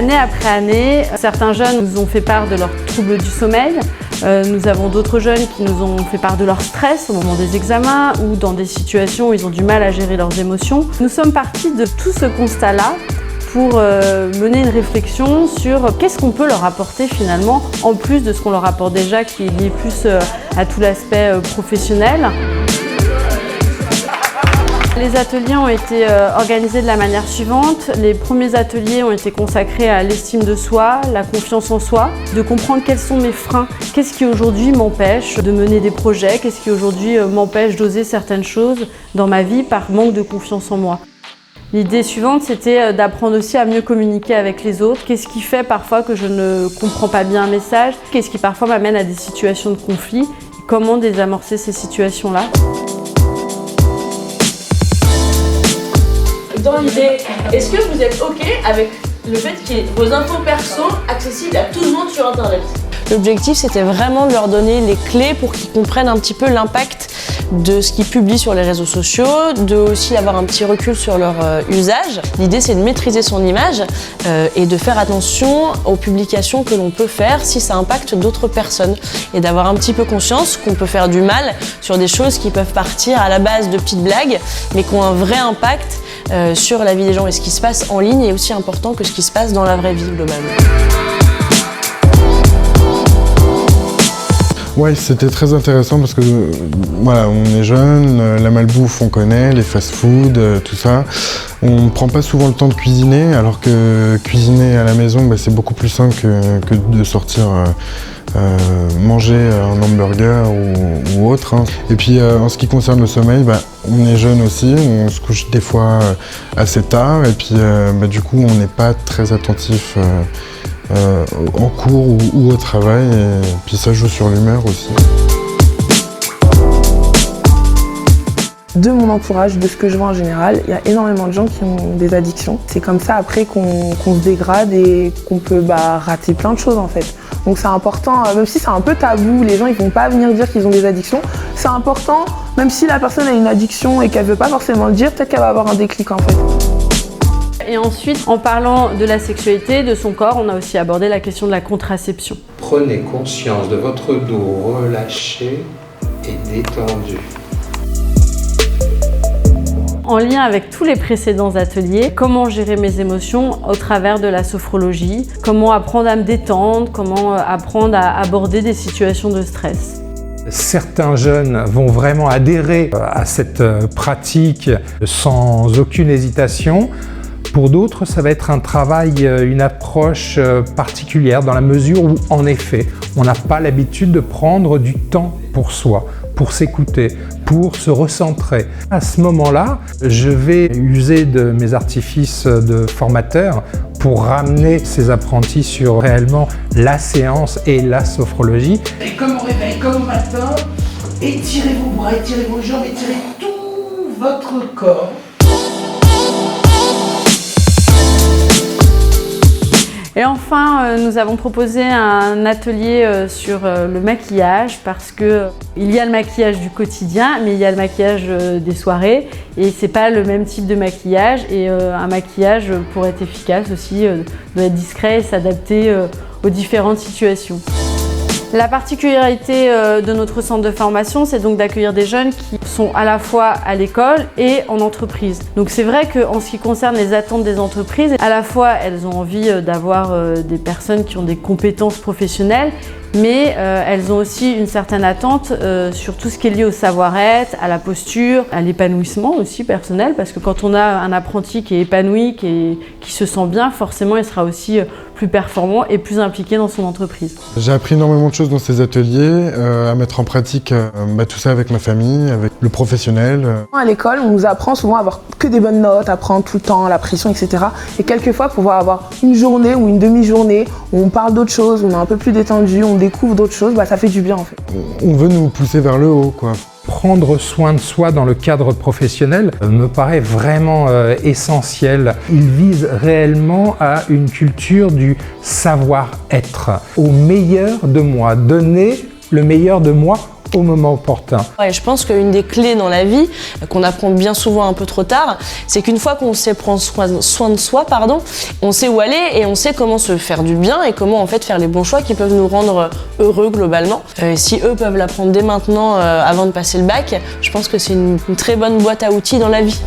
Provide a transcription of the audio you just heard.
Année après année, certains jeunes nous ont fait part de leurs troubles du sommeil. Nous avons d'autres jeunes qui nous ont fait part de leur stress au moment des examens ou dans des situations où ils ont du mal à gérer leurs émotions. Nous sommes partis de tout ce constat-là pour mener une réflexion sur qu'est-ce qu'on peut leur apporter finalement, en plus de ce qu'on leur apporte déjà, qui est lié plus à tout l'aspect professionnel. Les ateliers ont été organisés de la manière suivante. Les premiers ateliers ont été consacrés à l'estime de soi, la confiance en soi, de comprendre quels sont mes freins, qu'est-ce qui aujourd'hui m'empêche de mener des projets, qu'est-ce qui aujourd'hui m'empêche d'oser certaines choses dans ma vie par manque de confiance en moi. L'idée suivante, c'était d'apprendre aussi à mieux communiquer avec les autres. Qu'est-ce qui fait parfois que je ne comprends pas bien un message? Qu'est-ce qui parfois m'amène à des situations de conflit? Comment désamorcer ces situations-là? Dans l'idée, est-ce que vous êtes OK avec le fait qu'il y ait vos infos perso accessibles à tout le monde sur Internet? L'objectif, c'était vraiment de leur donner les clés pour qu'ils comprennent un petit peu l'impact de ce qu'ils publient sur les réseaux sociaux, de aussi avoir un petit recul sur leur usage. L'idée, c'est de maîtriser son image et de faire attention aux publications que l'on peut faire si ça impacte d'autres personnes et d'avoir un petit peu conscience qu'on peut faire du mal sur des choses qui peuvent partir à la base de petites blagues mais qui ont un vrai impact sur la vie des gens. Et ce qui se passe en ligne est aussi important que ce qui se passe dans la vraie vie globalement. Ouais, c'était très intéressant parce que voilà, on est jeune, la malbouffe on connaît, les fast-food, tout ça. On ne prend pas souvent le temps de cuisiner, alors que cuisiner à la maison, c'est beaucoup plus simple que de sortir manger un hamburger ou autre. Hein. Et puis en ce qui concerne le sommeil, on est jeune aussi, on se couche des fois assez tard et puis du coup on n'est pas très attentif en cours ou au travail, et puis ça joue sur l'humeur aussi. De mon entourage, de ce que je vois en général, il y a énormément de gens qui ont des addictions. C'est comme ça après qu'on se dégrade et qu'on peut rater plein de choses en fait. Donc c'est important, même si c'est un peu tabou, les gens ils vont pas venir dire qu'ils ont des addictions, c'est important, même si la personne a une addiction et qu'elle veut pas forcément le dire, peut-être qu'elle va avoir un déclic en fait. Et ensuite, en parlant de la sexualité, de son corps, on a aussi abordé la question de la contraception. Prenez conscience de votre dos relâché et détendu. En lien avec tous les précédents ateliers, comment gérer mes émotions au travers de la sophrologie, comment apprendre à me détendre, comment apprendre à aborder des situations de stress. Certains jeunes vont vraiment adhérer à cette pratique sans aucune hésitation. Pour d'autres, ça va être un travail, une approche particulière dans la mesure où, en effet, on n'a pas l'habitude de prendre du temps pour soi, pour s'écouter, pour se recentrer. À ce moment-là, je vais user de mes artifices de formateur pour ramener ces apprentis sur réellement la séance et la sophrologie. Et comme au réveil, comme au matin, étirez vos bras, étirez vos jambes, étirez tout votre corps. Et enfin, nous avons proposé un atelier sur le maquillage parce que il y a le maquillage du quotidien, mais il y a le maquillage des soirées et c'est pas le même type de maquillage. Et un maquillage, pour être efficace aussi, doit être discret et s'adapter aux différentes situations. La particularité de notre centre de formation, c'est donc d'accueillir des jeunes qui sont à la fois à l'école et en entreprise. Donc c'est vrai qu'en ce qui concerne les attentes des entreprises, à la fois elles ont envie d'avoir des personnes qui ont des compétences professionnelles, mais elles ont aussi une certaine attente sur tout ce qui est lié au savoir-être, à la posture, à l'épanouissement aussi personnel, parce que quand on a un apprenti qui est épanoui, qui se sent bien, forcément il sera aussi plus performant et plus impliqué dans son entreprise. J'ai appris énormément de choses dans ces ateliers, à mettre en pratique tout ça avec ma famille, avec le professionnel. À l'école, on nous apprend souvent à avoir que des bonnes notes, à prendre tout le temps, la pression, etc. Et quelquefois, pouvoir avoir une journée ou une demi-journée où on parle d'autres choses, on est un peu plus détendu, on découvre d'autres choses, ça fait du bien en fait. On veut nous pousser vers le haut, quoi. Prendre soin de soi dans le cadre professionnel me paraît vraiment essentiel. Il vise réellement à une culture du savoir-être, au meilleur de moi, donner le meilleur de moi au moment opportun. Ouais, je pense qu'une des clés dans la vie, qu'on apprend bien souvent un peu trop tard, c'est qu'une fois qu'on sait prendre soin de soi, on sait où aller et on sait comment se faire du bien et comment en fait faire les bons choix qui peuvent nous rendre heureux globalement. Si eux peuvent l'apprendre dès maintenant avant de passer le bac, je pense que c'est une très bonne boîte à outils dans la vie.